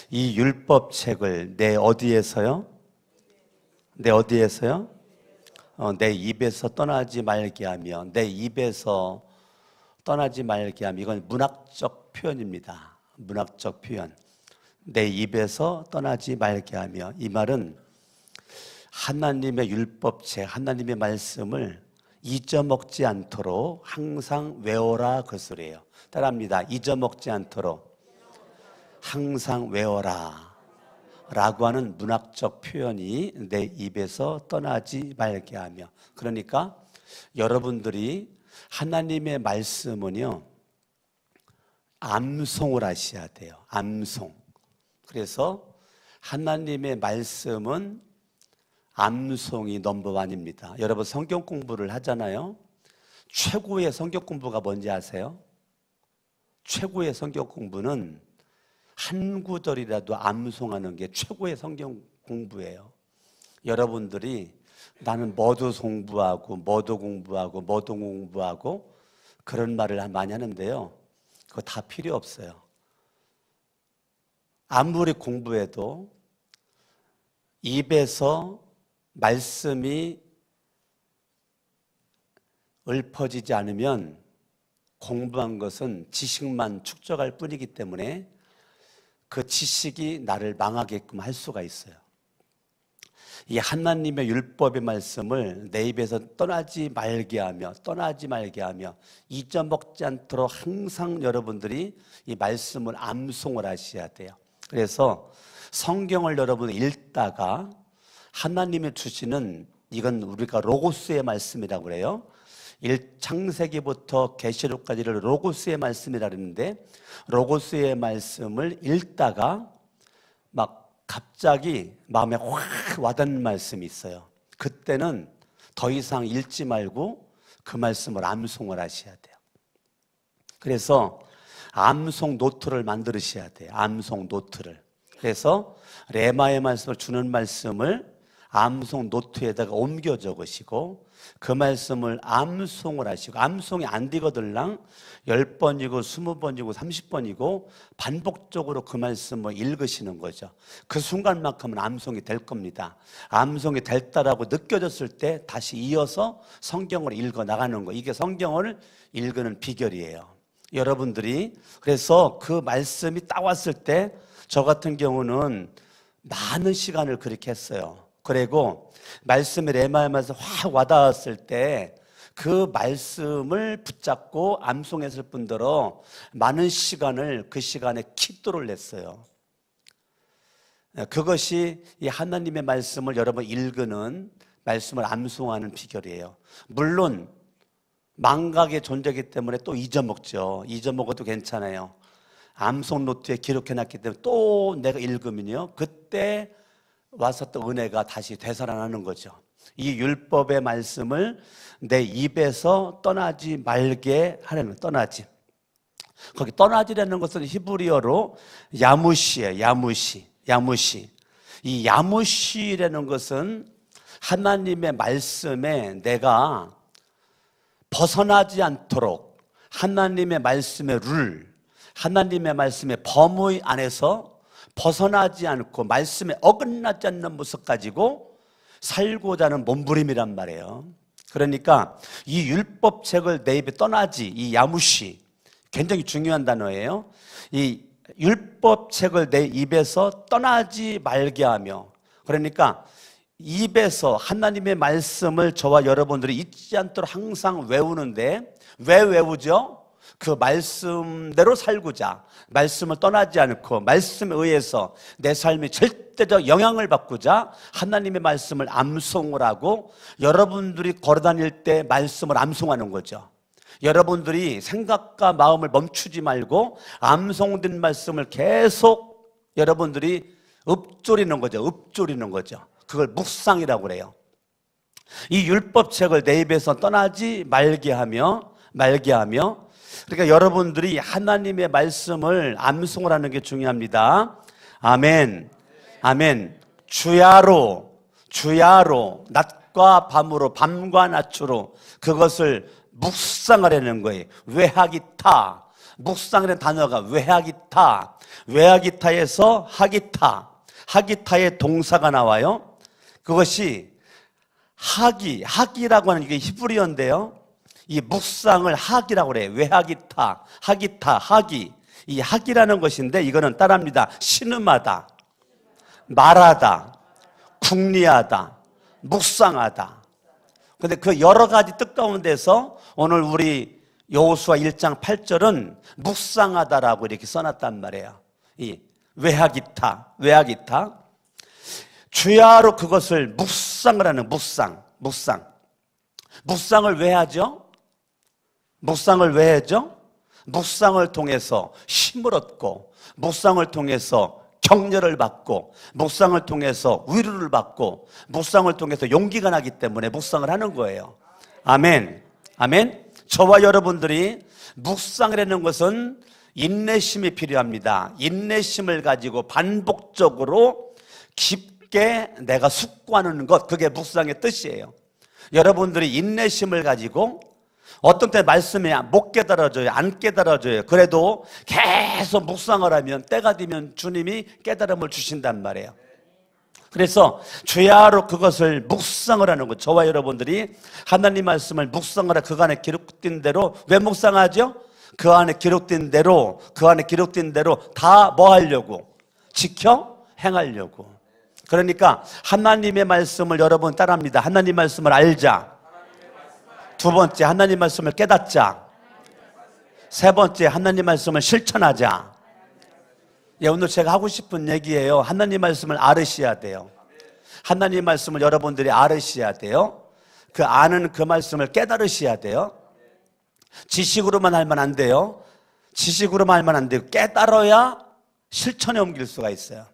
이 율법책을 내 어디에서요? 내 어디에서요? 내 입에서 떠나지 말게 하며, 내 입에서 떠나지 말게 하며. 이건 문학적 표현입니다. 문학적 표현. 내 입에서 떠나지 말게 하며. 이 말은 하나님의 율법책, 하나님의 말씀을 잊어먹지 않도록 항상 외워라, 그 소리예요. 따라합니다. 잊어먹지 않도록 항상 외워라 라고 하는 문학적 표현이 내 입에서 떠나지 말게 하며. 그러니까 여러분들이 하나님의 말씀은요, 암송을 하셔야 돼요. 암송. 그래서 하나님의 말씀은 암송이 넘버원입니다. 여러분 성경 공부를 하잖아요. 최고의 성경 공부가 뭔지 아세요? 최고의 성경 공부는 한 구절이라도 암송하는 게 최고의 성경 공부예요. 여러분들이 나는 뭐도 공부하고 뭐도 공부하고 그런 말을 많이 하는데요, 그거 다 필요 없어요. 아무리 공부해도 입에서 말씀이 읊어지지 않으면 공부한 것은 지식만 축적할 뿐이기 때문에 그 지식이 나를 망하게끔 할 수가 있어요. 이 하나님의 율법의 말씀을 내 입에서 떠나지 말게 하며 잊어먹지 않도록 항상 여러분들이 이 말씀을 암송을 하셔야 돼요. 그래서 성경을 여러분 읽다가 하나님이 주시는, 이건 우리가 로고스의 말씀이라고 그래요. 창세기부터 계시록까지를 로고스의 말씀이라 그러는데, 로고스의 말씀을 읽다가 막 갑자기 마음에 확 와닿는 말씀이 있어요. 그때는 더 이상 읽지 말고 그 말씀을 암송을 하셔야 돼요. 그래서 암송 노트를 만들으셔야 돼요. 암송 노트를. 그래서 레마의 말씀을 주는 말씀을 암송 노트에다가 옮겨 적으시고 그 말씀을 암송을 하시고, 암송이 안 되거들랑 10번이고 20번이고 30번이고 반복적으로 그 말씀을 읽으시는 거죠. 그 순간만큼은 암송이 될 겁니다. 암송이 됐다라고 느껴졌을 때 다시 이어서 성경을 읽어 나가는 거, 이게 성경을 읽는 비결이에요. 여러분들이 그래서 그 말씀이 딱 왔을 때, 저 같은 경우는 많은 시간을 그렇게 했어요. 그리고 말씀이 레마의 말씀 확 와닿았을 때 그 말씀을 붙잡고 암송했을 뿐더러 많은 시간을 그 시간에 기도를 냈어요. 그것이 이 하나님의 말씀을 여러분 읽는, 말씀을 암송하는 비결이에요. 물론 망각의 존재이기 때문에 또 잊어먹죠. 잊어먹어도 괜찮아요. 암송 노트에 기록해놨기 때문에 또 내가 읽으면요, 그때 와서 또 은혜가 다시 되살아나는 거죠. 이 율법의 말씀을 내 입에서 떠나지 말게 하려는, 떠나지. 거기 떠나지라는 것은 히브리어로 야무시예요. 야무시. 이 야무시라는 것은 하나님의 말씀에 내가 벗어나지 않도록 하나님의 말씀의 룰, 하나님의 말씀의 범위 안에서 벗어나지 않고 말씀에 어긋나지 않는 모습 가지고 살고자 하는 몸부림이란 말이에요. 그러니까 이 율법책을 내 입에 떠나지, 이 야무시, 굉장히 중요한 단어예요. 이 율법책을 내 입에서 떠나지 말게 하며, 그러니까 입에서 하나님의 말씀을 저와 여러분들이 잊지 않도록 항상 외우는데, 왜 외우죠? 그 말씀대로 살고자, 말씀을 떠나지 않고 말씀에 의해서 내 삶이 절대적 영향을 받고자 하나님의 말씀을 암송을 하고, 여러분들이 걸어다닐 때 말씀을 암송하는 거죠. 여러분들이 생각과 마음을 멈추지 말고 암송된 말씀을 계속 여러분들이 읊조리는 거죠. 그걸 묵상이라고 그래요. 이 율법책을 내 입에서 떠나지 말게 하며, 그러니까 여러분들이 하나님의 말씀을 암송을 하는 게 중요합니다. 아멘. 주야로 낮과 밤으로, 밤과 낮으로 그것을 묵상하려는 거예요. 외하기타, 묵상이라는 단어가 외하기타, 외하기타에서 하기타, 하기타의 동사가 나와요. 그것이 하기라고 하는 이게 히브리어인데요. 이 묵상을 하기라고 그래요. 외하기타, 하기타, 하기. 이 하기라는 것인데 이거는 따라합니다. 신음하다, 말하다, 궁리하다, 묵상하다. 근데 그 여러 가지 뜻 가운데서 오늘 우리 여호수아 1장 8절은 묵상하다라고 이렇게 써놨단 말이에요. 이 외하기타, 외하기타. 주야로 그것을 묵상을 하는 묵상을 왜 하죠? 묵상을 왜 하죠? 묵상을 통해서 힘을 얻고, 묵상을 통해서 격려를 받고, 묵상을 통해서 위로를 받고, 묵상을 통해서 용기가 나기 때문에 묵상을 하는 거예요. 아멘. 아멘. 저와 여러분들이 묵상이라는 것은 인내심이 필요합니다. 인내심을 가지고 반복적으로 깊게 내가 숙고하는 것, 그게 묵상의 뜻이에요. 여러분들이 인내심을 가지고 어떤 때 말씀이 못 깨달아져요, 안 깨달아져요. 그래도 계속 묵상을 하면 때가 되면 주님이 깨달음을 주신단 말이에요. 그래서 주야로 그것을 묵상을 하는 것. 저와 여러분들이 하나님 말씀을 묵상을 하라. 그 안에 기록된 대로. 왜 묵상하죠? 그 안에 기록된 대로, 그 안에 기록된 대로 다 뭐 하려고? 지켜 행하려고. 그러니까 하나님의 말씀을 여러분 따라합니다. 하나님 말씀을 알자. 두 번째, 하나님 말씀을 깨닫자. 세 번째, 하나님 말씀을 실천하자. 예, 오늘 제가 하고 싶은 얘기예요. 하나님 말씀을 알으셔야 돼요. 하나님 말씀을 여러분들이 알으셔야 돼요. 그 아는 그 말씀을 깨달으셔야 돼요. 지식으로만 알면 안 돼요. 지식으로만 알면 안 돼요. 깨달아야 실천에 옮길 수가 있어요.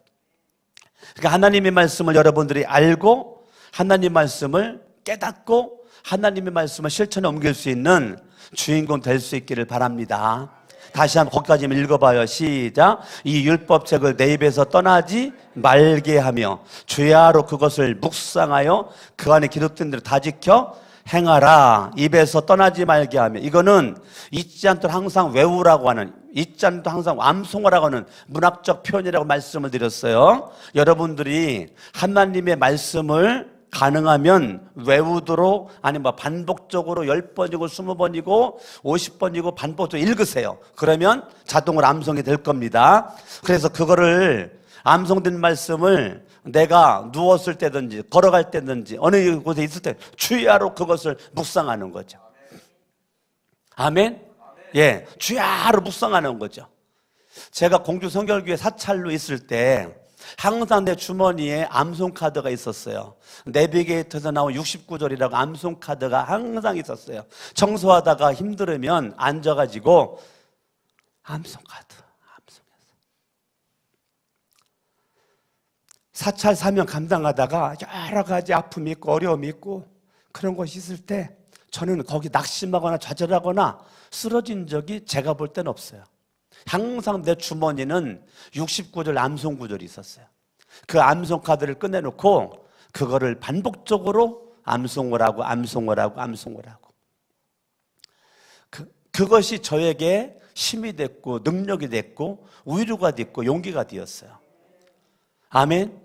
그러니까 하나님의 말씀을 여러분들이 알고 하나님 말씀을 깨닫고 하나님의 말씀을 실천에 옮길 수 있는 주인공 될 수 있기를 바랍니다. 다시 한번 거기까지 읽어봐요. 시작. 이 율법책을 내 입에서 떠나지 말게 하며 주야로 그것을 묵상하여 그 안에 기록된 대로 다 지켜 행하라. 입에서 떠나지 말게 하며, 이거는 잊지 않도록 항상 외우라고 하는, 잊지 않도록 항상 암송하라고 하는 문학적 표현이라고 말씀을 드렸어요. 여러분들이 하나님의 말씀을 가능하면 외우도록, 아니면 반복적으로 10번이고 20번이고 50번이고 반복적으로 읽으세요. 그러면 자동으로 암송이 될 겁니다. 그래서 그거를, 암송된 말씀을 내가 누웠을 때든지 걸어갈 때든지 어느 곳에 있을 때 주야로 그것을 묵상하는 거죠. 아멘? 예, 주야로 묵상하는 거죠. 제가 공주 성결교회 사찰로 있을 때 항상 내 주머니에 암송 카드가 있었어요. 내비게이터에서 나온 69절이라고 암송 카드가 항상 있었어요. 청소하다가 힘들으면 앉아가지고 암송 카드 암송해서 사찰 사명 감당하다가 여러 가지 아픔이 있고 어려움이 있고 그런 것이 있을 때 저는 거기 낙심하거나 좌절하거나 쓰러진 적이 제가 볼 때는 없어요. 항상 내 주머니는 69절 암송 구절이 있었어요. 그 암송 카드를 꺼내놓고 그거를 반복적으로 암송을 하고 암송을 하고 암송을 하고, 그것이 저에게 힘이 됐고 능력이 됐고 위로가 됐고 용기가 되었어요. 아멘.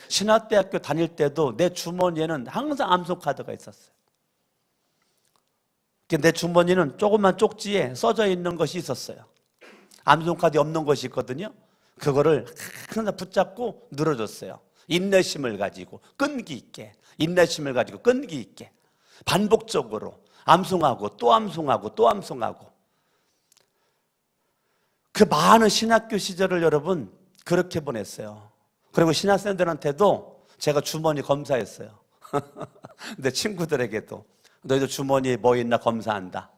신학대학교 다닐 때도 내 주머니에는 항상 암송 카드가 있었어요. 내 주머니는 조그만 쪽지에 써져 있는 것이 있었어요. 암송카드 없는 것이 있거든요. 그거를 항상 붙잡고 늘어졌어요. 인내심을 가지고 끈기 있게, 인내심을 가지고 끈기 있게 반복적으로 암송하고 또 암송하고 또 암송하고, 그 많은 신학교 시절을 여러분 그렇게 보냈어요. 그리고 신학생들한테도 제가 주머니 검사했어요. 내 친구들에게도 너희도 주머니에 뭐 있나 검사한다.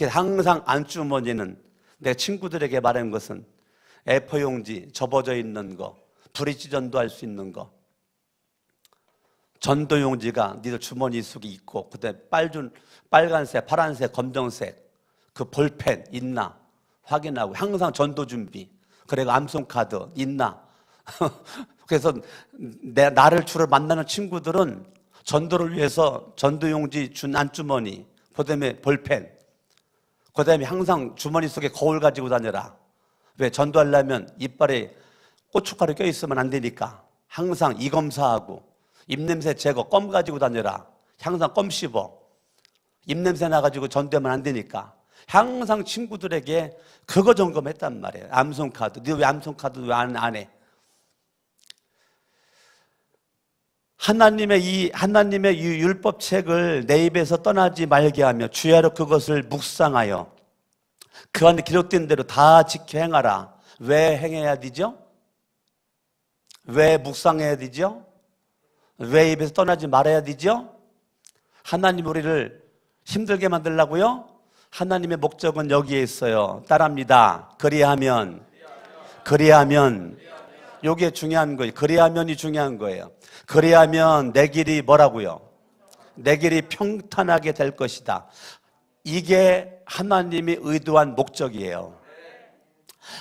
항상 안주머니는 내 친구들에게 말하는 것은 A4 용지 접어져 있는 거, 브릿지 전도할 수 있는 거, 전도 용지가 니들 주머니 속에 있고, 그다음에 빨간색, 파란색, 검정색 그 볼펜 있나 확인하고, 항상 전도 준비. 그리고 암송 카드 있나. 그래서 나를 주로 만나는 친구들은 전도를 위해서 전도 용지 준 안주머니, 그다음에 볼펜, 그 다음에 항상 주머니 속에 거울 가지고 다녀라. 왜? 전도하려면 이빨에 고춧가루 껴있으면 안 되니까 항상 이 검사하고 입냄새 제거, 껌 가지고 다녀라. 항상 껌 씹어. 입냄새 나가지고 전도하면 안 되니까 항상 친구들에게 그거 점검했단 말이에요. 암송카드. 너 왜 암송카드 왜 안 해? 하나님의 이 율법책을 내 입에서 떠나지 말게 하며 주야로 그것을 묵상하여 그 안에 기록된 대로 다 지켜 행하라. 왜 행해야 되죠? 왜 묵상해야 되죠? 왜 입에서 떠나지 말아야 되죠? 하나님 우리를 힘들게 만들려고요? 하나님의 목적은 여기에 있어요. 따라합니다. 그리하면 요게 중요한 거예요. 그리하면이 중요한 거예요. 그리하면 내 길이 뭐라고요? 내 길이 평탄하게 될 것이다. 이게 하나님이 의도한 목적이에요.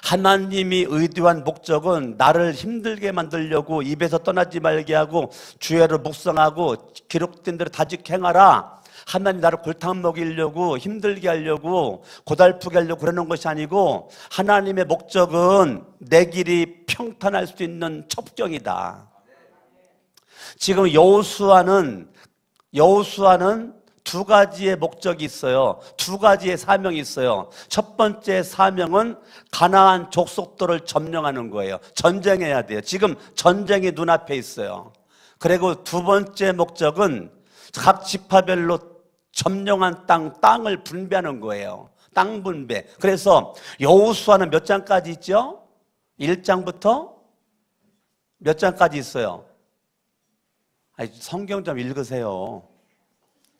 하나님이 의도한 목적은 나를 힘들게 만들려고 입에서 떠나지 말게 하고 주야로 묵상하고 기록된 대로 다직 행하라. 하나님 나를 골탕 먹이려고 힘들게 하려고 고달프게 하려고 그러는 것이 아니고 하나님의 목적은 내 길이 평탄할 수 있는 첩경이다. 지금 여호수아는 두 가지의 목적이 있어요. 두 가지의 사명이 있어요. 첫 번째 사명은 가나안 족속들을 점령하는 거예요. 전쟁해야 돼요. 지금 전쟁이 눈앞에 있어요. 그리고 두 번째 목적은 각 지파별로 점령한 땅을 분배하는 거예요. 땅 분배. 그래서 여호수아는 몇 장까지 있죠? 1장부터 몇 장까지 있어요? 아니, 성경 좀 읽으세요.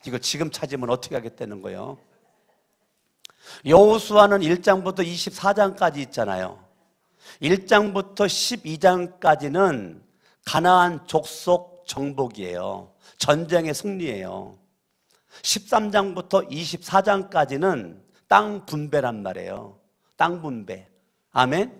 이거 지금 찾으면 어떻게 하겠다는 거예요? 여호수아는 1장부터 24장까지 있잖아요. 1장부터 12장까지는 가나안 족속 정복이에요. 전쟁의 승리예요. 13장부터 24장까지는 땅 분배란 말이에요. 땅 분배. 아멘?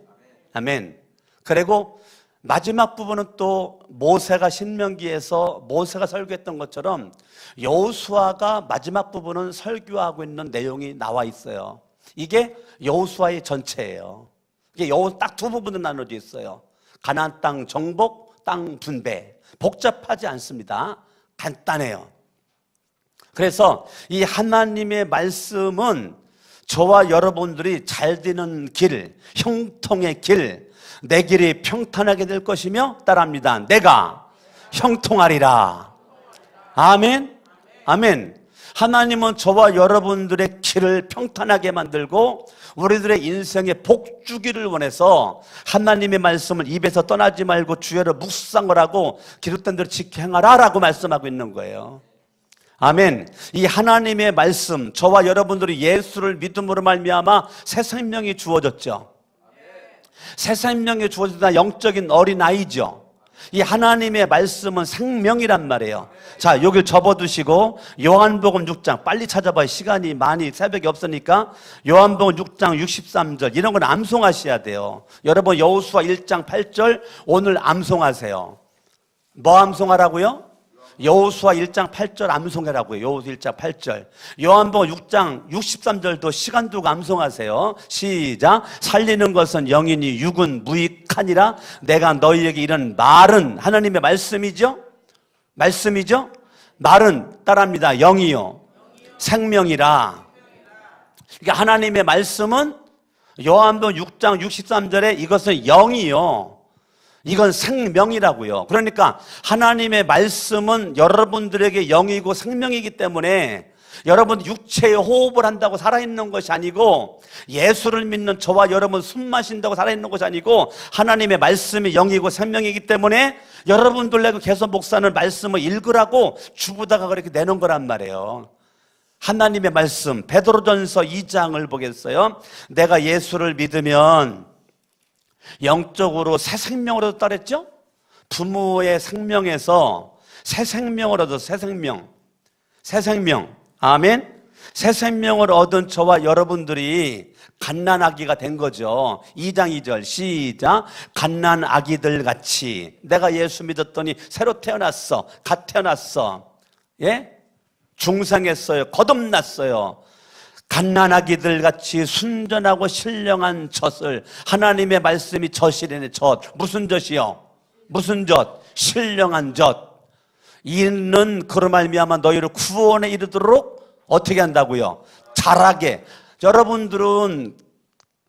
아멘. 그리고 마지막 부분은 또 모세가 신명기에서 모세가 설교했던 것처럼 여호수아가 마지막 부분은 설교하고 있는 내용이 나와 있어요. 이게 여호수아의 전체예요. 이게 딱 두 부분으로 나눠져 있어요. 가나안 땅 정복, 땅 분배. 복잡하지 않습니다. 간단해요. 그래서 이 하나님의 말씀은 저와 여러분들이 잘 되는 길, 형통의 길, 내 길이 평탄하게 될 것이며 따라합니다. 내가 형통하리라. 아멘. 아멘. 하나님은 저와 여러분들의 길을 평탄하게 만들고 우리들의 인생에 복 주기를 원해서 하나님의 말씀을 입에서 떠나지 말고 주야로 묵상을 하고 기록된 대로 지켜 행하라 라고 말씀하고 있는 거예요. 아멘. 이 하나님의 말씀, 저와 여러분들이 예수를 믿음으로 말미암아 새 생명이 주어졌죠. 새 생명이 주어진다. 영적인 어린아이죠. 이 하나님의 말씀은 생명이란 말이에요. 자, 여길 접어두시고 요한복음 6장 빨리 찾아봐요. 시간이 많이 새벽에 없으니까 요한복음 6장 63절 이런 건 암송하셔야 돼요. 여러분 여호수아 1장 8절 오늘 암송하세요. 뭐 암송하라고요? 여호수아 1장 8절 암송해라고요. 여호수아 1장 8절. 요한복음 6장 63절도 시간 두고 암송하세요. 시작. 살리는 것은 영이니 육은 무익하니라. 내가 너희에게 이런 말은 하나님의 말씀이죠. 말씀이죠. 말은 따라합니다. 영이요 생명이라. 그러니까 하나님의 말씀은 요한복음 6장 63절에 이것은 영이요 이건 생명이라고요. 그러니까 하나님의 말씀은 여러분들에게 영이고 생명이기 때문에 여러분 육체의 호흡을 한다고 살아있는 것이 아니고 예수를 믿는 저와 여러분 숨 마신다고 살아있는 것이 아니고 하나님의 말씀이 영이고 생명이기 때문에 여러분들에게 계속 목사는 말씀을 읽으라고 주부다가 그렇게 내놓은 거란 말이에요. 하나님의 말씀 베드로전서 2장을 보겠어요. 내가 예수를 믿으면 영적으로 새 생명을 얻었다 그랬죠? 부모의 생명에서 새 생명을 얻어 새 생명. 아멘. 새 생명을 얻은 저와 여러분들이 갓난아기가 된 거죠. 2장 2절 시작. 갓난아기들 같이 내가 예수 믿었더니 새로 태어났어. 갓 태어났어. 예? 중생했어요. 거듭났어요. 갓난아기들 같이 순전하고 신령한 젖을, 하나님의 말씀이 젖이래네. 젖. 무슨 젖이요? 무슨 젖? 신령한 젖. 이는 그로 말미암아 너희를 구원에 이르도록 어떻게 한다고요? 자라게. 여러분들은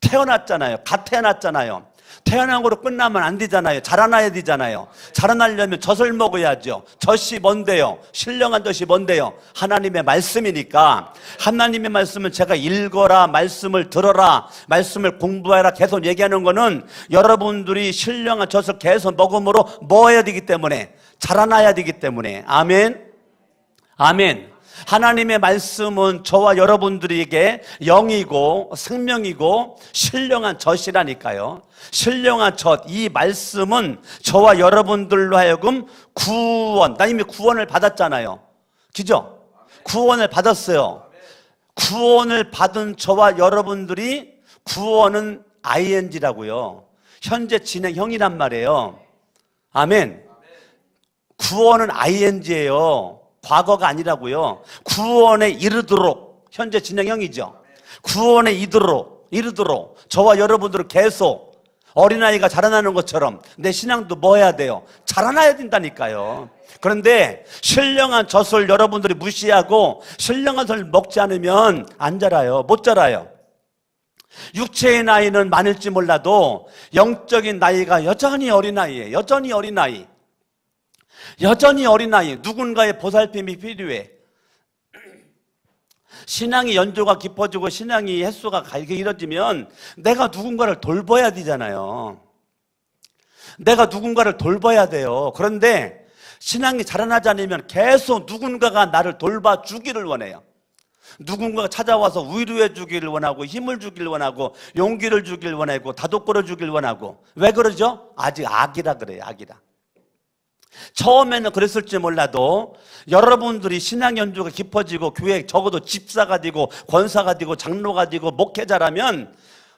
태어났잖아요. 갓 태어났잖아요. 태어난 거로 끝나면 안 되잖아요. 자라나야 되잖아요. 자라나려면 젖을 먹어야죠. 젖이 뭔데요? 신령한 젖이 뭔데요? 하나님의 말씀이니까. 하나님의 말씀은 제가 읽어라, 말씀을 들어라, 말씀을 공부해라 계속 얘기하는 거는 여러분들이 신령한 젖을 계속 먹음으로 뭐 해야 되기 때문에, 자라나야 되기 때문에. 아멘. 아멘. 하나님의 말씀은 저와 여러분들에게 영이고 생명이고 신령한 젖이라니까요. 신령한 젖, 이 말씀은 저와 여러분들로 하여금 구원, 나 이미 구원을 받았잖아요. 그죠? 구원을 받았어요. 구원을 받은 저와 여러분들이, 구원은 ing라고요. 현재 진행형이란 말이에요. 아멘. 구원은 ing예요. 과거가 아니라고요. 구원에 이르도록, 현재 진행형이죠. 구원에 이르도록 저와 여러분들은 계속 어린아이가 자라나는 것처럼 내 신앙도 뭐 해야 돼요? 자라나야 된다니까요. 그런데 신령한 젖을 여러분들이 무시하고 신령한 젖을 먹지 않으면 안 자라요. 못 자라요. 육체의 나이는 많을지 몰라도 영적인 나이가 여전히 어린아이예요. 여전히 어린아이. 여전히 어린아이. 누군가의 보살핌이 필요해. 신앙이 연조가 깊어지고 신앙이 횟수가 길어지면 내가 누군가를 돌봐야 되잖아요. 내가 누군가를 돌봐야 돼요. 그런데 신앙이 자라나지 않으면 계속 누군가가 나를 돌봐주기를 원해요. 누군가가 찾아와서 위로해 주기를 원하고, 힘을 주기를 원하고, 용기를 주기를 원하고, 다독거려 주기를 원하고. 왜 그러죠? 아직 악이라 그래요. 악이라. 처음에는 그랬을지 몰라도 여러분들이 신앙 연주가 깊어지고 교회 적어도 집사가 되고 권사가 되고 장로가 되고 목회자라면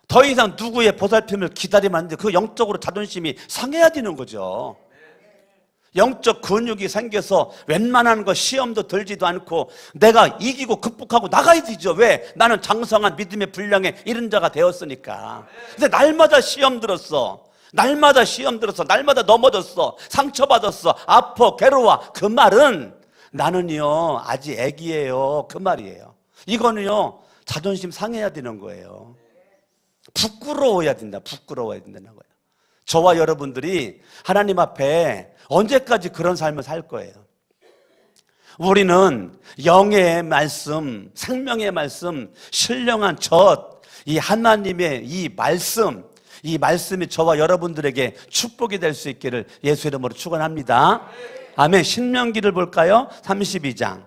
더 이상 누구의 보살핌을 기다리면 안 돼. 그 영적으로 자존심이 상해야 되는 거죠. 영적 근육이 생겨서 웬만한 거 시험도 들지도 않고 내가 이기고 극복하고 나가야 되죠. 왜? 나는 장성한 믿음의 분량에 이른 자가 되었으니까. 근데 날마다 시험 들었어. 날마다 시험 들었어. 날마다 넘어졌어. 상처받았어. 아파. 괴로워. 그 말은 나는요 아직 애기예요. 그 말이에요. 이거는요 자존심 상해야 되는 거예요. 부끄러워야 된다. 부끄러워야 된다는 거예요. 저와 여러분들이 하나님 앞에 언제까지 그런 삶을 살 거예요? 우리는 영의 말씀, 생명의 말씀, 신령한 젖, 이 하나님의 이 말씀이 저와 여러분들에게 축복이 될 수 있기를 예수 이름으로 축원합니다. 아멘. 신명기를 볼까요? 32장.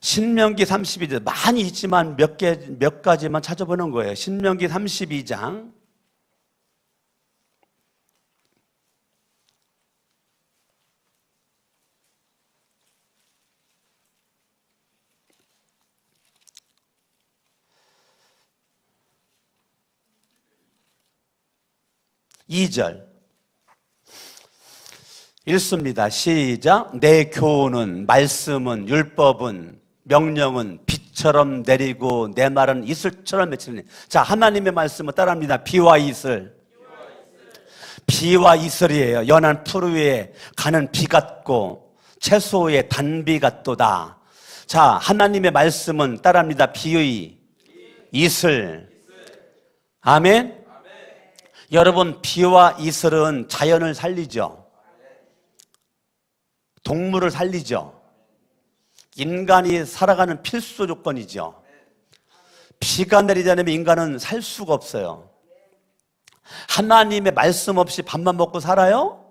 신명기 32장 많이 있지만 몇 가지만 찾아보는 거예요. 신명기 32장. 이 절 읽습니다. 시작. 내 교훈은, 말씀은, 율법은, 명령은 비처럼 내리고 내 말은 이슬처럼 맺히니. 자, 하나님의 말씀을 따라합니다. 비와 이슬. 비와 이슬이에요. 연한 푸르 위에 가는 비 같고 채소의 단비 같도다. 자, 하나님의 말씀은 따라합니다. 비의 이슬. 아멘. 여러분, 비와 이슬은 자연을 살리죠. 동물을 살리죠. 인간이 살아가는 필수 조건이죠. 비가 내리지 않으면 인간은 살 수가 없어요. 하나님의 말씀 없이 밥만 먹고 살아요?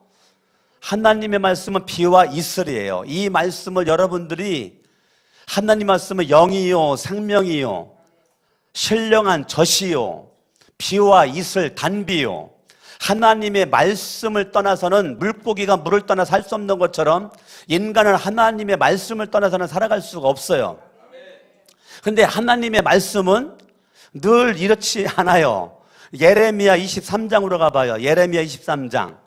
하나님의 말씀은 비와 이슬이에요. 이 말씀을 여러분들이, 하나님 말씀은 영이요 생명이요 신령한 젖이요 비와 이슬 단비요. 하나님의 말씀을 떠나서는, 물고기가 물을 떠나 살 수 없는 것처럼 인간은 하나님의 말씀을 떠나서는 살아갈 수가 없어요. 근데 하나님의 말씀은 늘 이렇지 않아요. 예레미야 23장으로 가봐요. 예레미야 23장.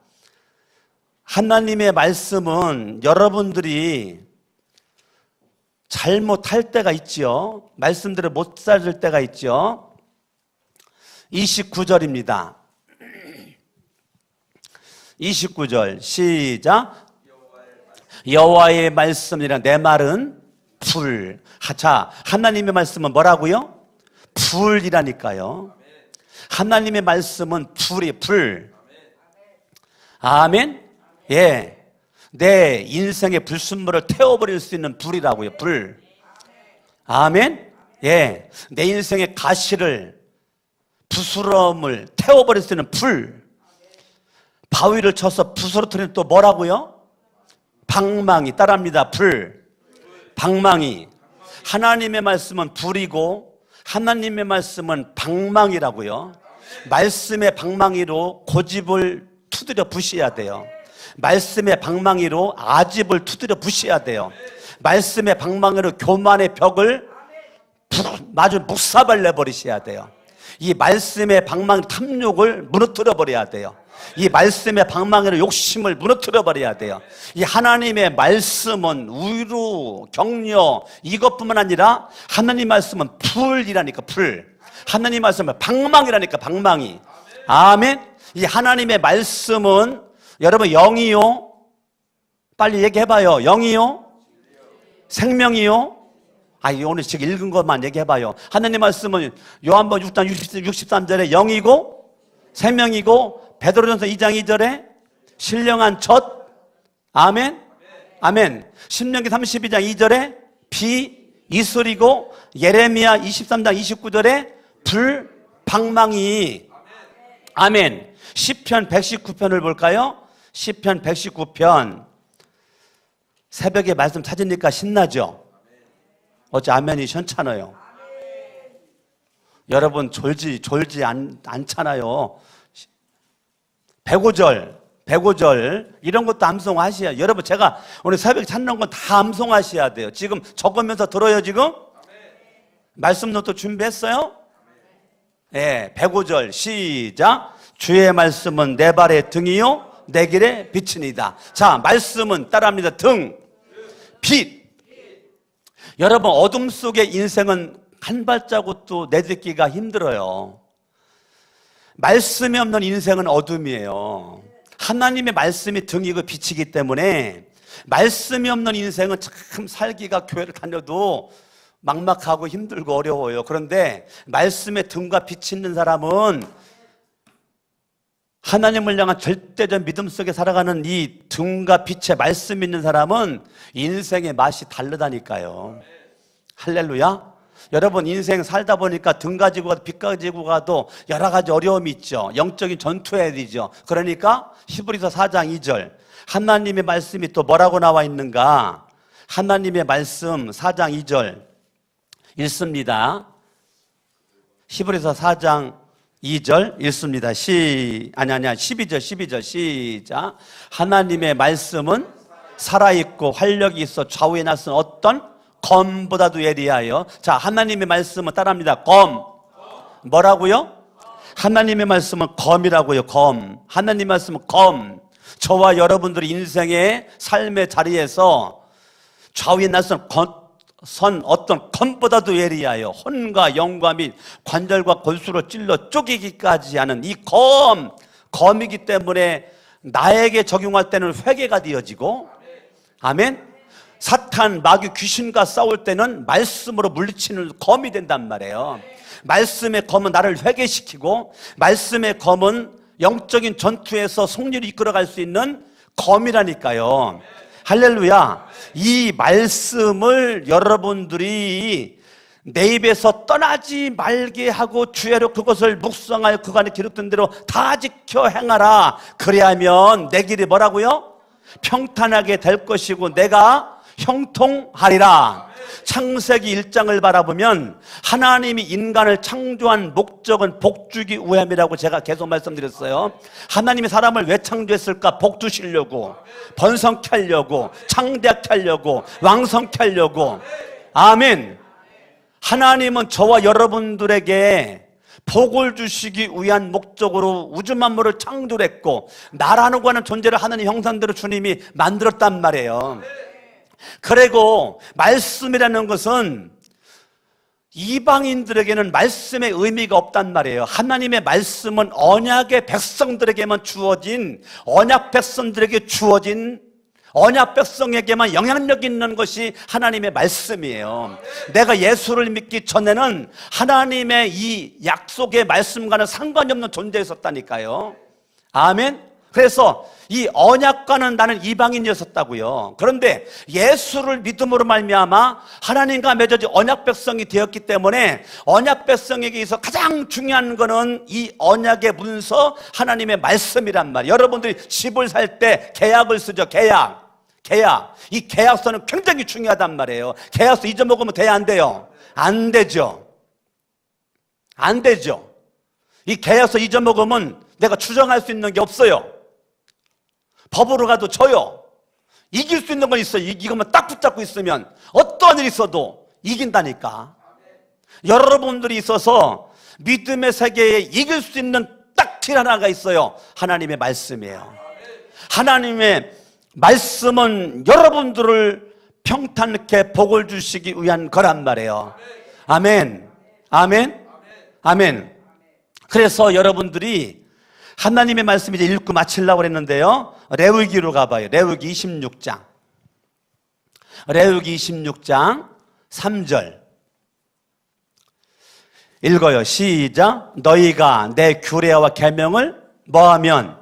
하나님의 말씀은 여러분들이 잘못할 때가 있죠. 말씀대로 못 살을 때가 있죠. 29절입니다. 29절 시작. 여호와의 말씀이라 내 말은 불. 자, 하나님의 말씀은 뭐라고요? 불이라니까요. 하나님의 말씀은 불이 불. 아멘. 예. 내 인생의 불순물을 태워버릴 수 있는 불이라고요. 불. 아멘. 예. 내 인생의 가시를 부스러움을 태워버릴 수 있는 불. 바위를 쳐서 부스러뜨리는 또 뭐라고요? 방망이. 따라합니다. 불. 방망이. 하나님의 말씀은 불이고 하나님의 말씀은 방망이라고요. 말씀의 방망이로 고집을 두드려 부셔야 돼요. 말씀의 방망이로 아집을 두드려 부셔야 돼요. 말씀의 방망이로 교만의 벽을 마주 묵사발 내버리셔야 돼요. 이 말씀의 방망이 탐욕을 무너뜨려 버려야 돼요. 이 말씀의 방망이로 욕심을 무너뜨려 버려야 돼요. 이 하나님의 말씀은 위로 격려 이것뿐만 아니라 하나님 말씀은 불이라니까 불. 하나님 말씀은 방망이라니까 방망이. 아멘. 이 하나님의 말씀은 여러분 영이요. 빨리 얘기해봐요. 영이요. 생명이요. 오늘 지금 읽은 것만 얘기해봐요. 하나님 말씀은 요한복음 6장 63절에 영이고 생명이고 베드로전서 2장 2절에 신령한 젖. 아멘. 아멘. 신명기 32장 2절에 비 이슬이고 예레미야 23장 29절에 불 방망이. 아멘. 시편 119편을 볼까요? 시편 119편. 새벽에 말씀 찾으니까 신나죠? 어째 아멘이 현찮아요. 여러분 졸지 않잖아요. 105절 이런 것도 암송하셔야. 여러분 제가 오늘 새벽에 찾는 건 다 암송하셔야 돼요. 지금 적으면서 들어요. 지금 말씀 노트 준비했어요? 네, 105절 시작. 주의 말씀은 내 발의 등이요 내 길의 빛이니이다. 자, 말씀은 따라합니다. 등, 빛. 여러분 어둠 속의 인생은 한 발자국도 내딛기가 힘들어요. 말씀이 없는 인생은 어둠이에요. 하나님의 말씀이 등이고 빛이기 때문에 말씀이 없는 인생은 참 살기가 교회를 다녀도 막막하고 힘들고 어려워요. 그런데 말씀의 등과 빛이 있는 사람은 하나님을 향한 절대적 믿음 속에 살아가는 이 등과 빛의 말씀 있는 사람은 인생의 맛이 다르다니까요. 할렐루야. 여러분 인생 살다 보니까 등 가지고 가도 빛 가지고 가도 여러 가지 어려움이 있죠. 영적인 전투해야 되죠. 그러니까 히브리서 4장 2절 하나님의 말씀이 또 뭐라고 나와 있는가. 하나님의 말씀 4장 2절 읽습니다. 히브리서 4장 2절 읽습니다. 12절 시작. 하나님의 말씀은 살아있고 활력이 있어 좌우에 나선 어떤 검보다도 예리하여. 자, 하나님의 말씀은 따라합니다. 검. 뭐라고요? 하나님의 말씀은 검이라고요. 검. 하나님의 말씀은 검. 저와 여러분들이 인생의 삶의 자리에서 좌우에 나선 어떤 검보다도 예리하여 혼과 영과 및 관절과 골수로 찔러 쪼개기까지 하는 이 검이기 때문에 나에게 적용할 때는 회개가 되어지고, 아멘. 사탄, 마귀, 귀신과 싸울 때는 말씀으로 물리치는 검이 된단 말이에요. 말씀의 검은 나를 회개시키고, 말씀의 검은 영적인 전투에서 승리를 이끌어갈 수 있는 검이라니까요. 할렐루야. 이 말씀을 여러분들이 내 입에서 떠나지 말게 하고 주야로 그것을 묵상하여 그간에 기록된 대로 다 지켜 행하라. 그리하면 내 길이 뭐라고요? 평탄하게 될 것이고 내가 형통하리라. 창세기 1장을 바라보면 하나님이 인간을 창조한 목적은 복주기 위함이라고 제가 계속 말씀드렸어요. 하나님이 사람을 왜 창조했을까? 복주시려고, 번성케 하려고, 창대하게 하려고, 왕성케 하려고. 아멘. 하나님은 저와 여러분들에게 복을 주시기 위한 목적으로 우주 만물을 창조했고, 나라는 거는 존재를 하나님 형상대로 주님이 만들었단 말이에요. 그리고 말씀이라는 것은 이방인들에게는 말씀의 의미가 없단 말이에요. 하나님의 말씀은 언약의 백성들에게만 주어진, 언약 백성들에게 주어진, 언약 백성에게만 영향력 있는 것이 하나님의 말씀이에요. 내가 예수를 믿기 전에는 하나님의 이 약속의 말씀과는 상관이 없는 존재였었다니까요. 아멘. 그래서 이 언약과는 나는 이방인이었었다고요. 그런데 예수를 믿음으로 말미암아 하나님과 맺어진 언약 백성이 되었기 때문에 언약 백성에게 있어 가장 중요한 거는 이 언약의 문서 하나님의 말씀이란 말이에요. 여러분들이 집을 살 때 계약을 쓰죠. 계약. 이 계약서는 굉장히 중요하단 말이에요. 계약서 잊어먹으면 돼요, 안 돼요? 안 되죠. 안 되죠. 이 계약서 잊어먹으면 내가 추정할 수 있는 게 없어요. 법으로 가도 져요. 이길 수 있는 건 있어요. 이것만 딱 붙잡고 있으면 어떠한 일이 있어도 이긴다니까. 여러분들이 있어서 믿음의 세계에 이길 수 있는 딱 길 하나가 있어요. 하나님의 말씀이에요. 하나님의 말씀은 여러분들을 평탄케 복을 주시기 위한 거란 말이에요. 아멘. 아멘. 아멘. 그래서 여러분들이 하나님의 말씀 이제 읽고 마치려고 그랬는데요. 레위기로 가봐요. 레위기 26장. 레위기 26장 3절. 읽어요. 시작. 너희가 내 규례와 계명을 뭐하면?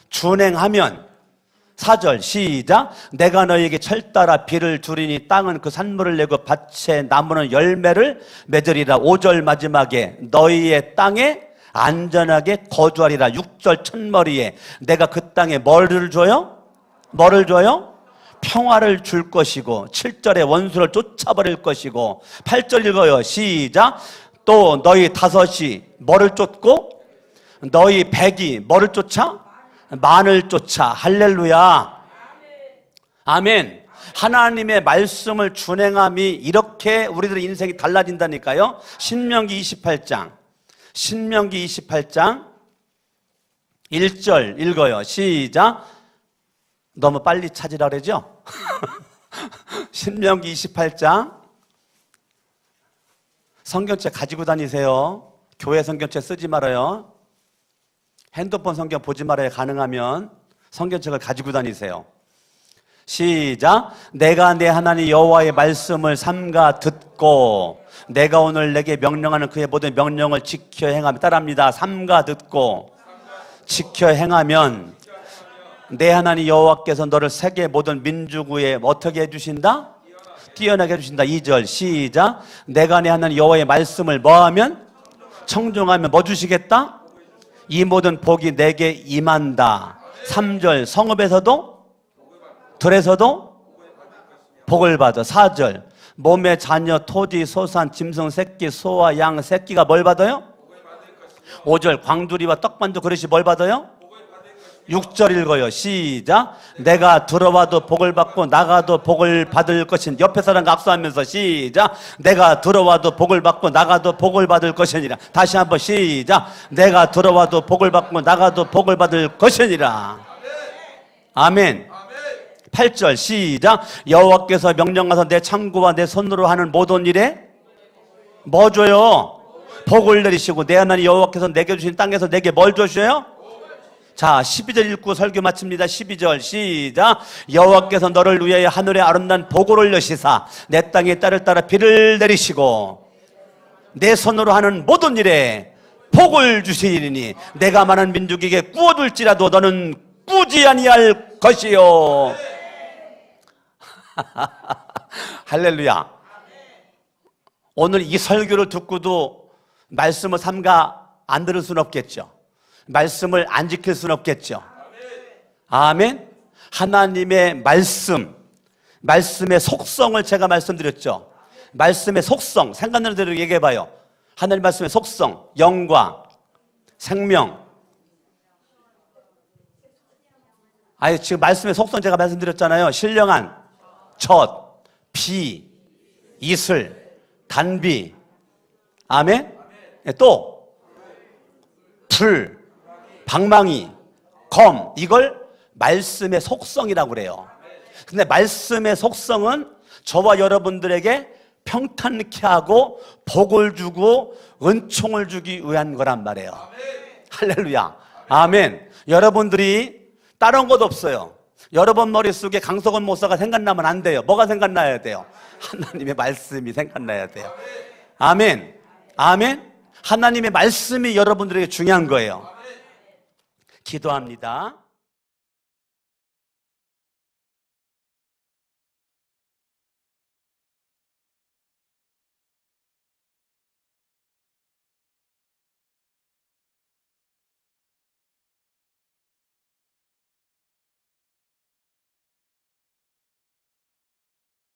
준행하면. 4절 시작. 내가 너희에게 철따라 비를 주리니 땅은 그 산물을 내고 밭에 나무는 열매를 맺으리라. 5절 마지막에 너희의 땅에 안전하게 거주하리라. 6절 첫머리에 내가 그 땅에 뭐를 줘요? 뭐를 줘요? 평화를 줄 것이고 7절에 원수를 쫓아버릴 것이고 8절 읽어요. 시작. 또 너희 다섯이 뭐를 쫓고 너희 백이 뭐를 쫓아? 만을 쫓아. 할렐루야. 아멘. 하나님의 말씀을 준행함이 이렇게 우리들의 인생이 달라진다니까요. 신명기 28장 1절 읽어요. 시작. 너무 빨리 찾으라 그러죠? 신명기 28장. 성경책 가지고 다니세요. 교회 성경책 쓰지 말아요. 핸드폰 성경 보지 말아요. 가능하면 성경책을 가지고 다니세요. 시작. 내가 내 하나님 여호와의 말씀을 삼가 듣고 내가 오늘 내게 명령하는 그의 모든 명령을 지켜 행하면, 따라합니다. 삼가 듣고 지켜 행하면 내 하나님 여호와께서 너를 세계 모든 민족 위에 어떻게 해주신다? 뛰어나게 해주신다. 2절 시작. 내가 내 하나님 여호와의 말씀을 뭐하면? 청종하면 뭐 주시겠다? 이 모든 복이 내게 임한다. 3절 성읍에서도 들에서도 복을 받아. 4절 몸의 자녀, 토지, 소산, 짐승 새끼, 소와 양 새끼가 뭘 받아요? 5절 광두리와 떡반도 그릇이 뭘 받아요? 6절 읽어요. 시작. 내가 들어와도 복을 받고 나가도 복을 받을 것인. 옆에 사람과 악수하면서 시작. 내가 들어와도 복을 받고 나가도 복을 받을 것이니라. 다시 한번 시작. 내가 들어와도 복을 받고 나가도 복을 받을 것이니라. 아멘. 8절 시작. 여호와께서 명령하사 내 창고와 내 손으로 하는 모든 일에 뭐 줘요? 복을 내리시고 내 하나님 여호와께서 내게 주신 땅에서 내게 뭘 주셔요? 자, 12절 읽고 설교 마칩니다. 12절 시작. 여호와께서 너를 위하여 하늘에 아름다운 복을 올려시사 내 땅에 딸을 따라 비를 내리시고 내 손으로 하는 모든 일에 복을 주시리니 내가 많은 민족에게 꾸어줄지라도 너는 꾸지 아니할 것이요. 할렐루야. 오늘 이 설교를 듣고도 말씀을 삼가 안 들을 수는 없겠죠. 말씀을 안 지킬 수는 없겠죠. 아멘. 하나님의 말씀, 말씀의 속성을 제가 말씀드렸죠. 말씀의 속성, 생각나는 대로 얘기해봐요. 하나님 말씀의 속성, 영광, 생명. 아니, 지금 말씀의 속성 제가 말씀드렸잖아요. 신령한, 젖, 비, 이슬, 단비. 아멘. 또 불, 방망이, 검. 이걸 말씀의 속성이라고 그래요. 근데 말씀의 속성은 저와 여러분들에게 평탄케 하고 복을 주고 은총을 주기 위한 거란 말이에요. 할렐루야. 아멘. 여러분들이 다른 것 없어요. 여러분 머릿속에 강석원 목사가 생각나면 안 돼요. 뭐가 생각나야 돼요? 하나님의 말씀이 생각나야 돼요. 아멘. 아멘. 하나님의 말씀이 여러분들에게 중요한 거예요. 기도합니다.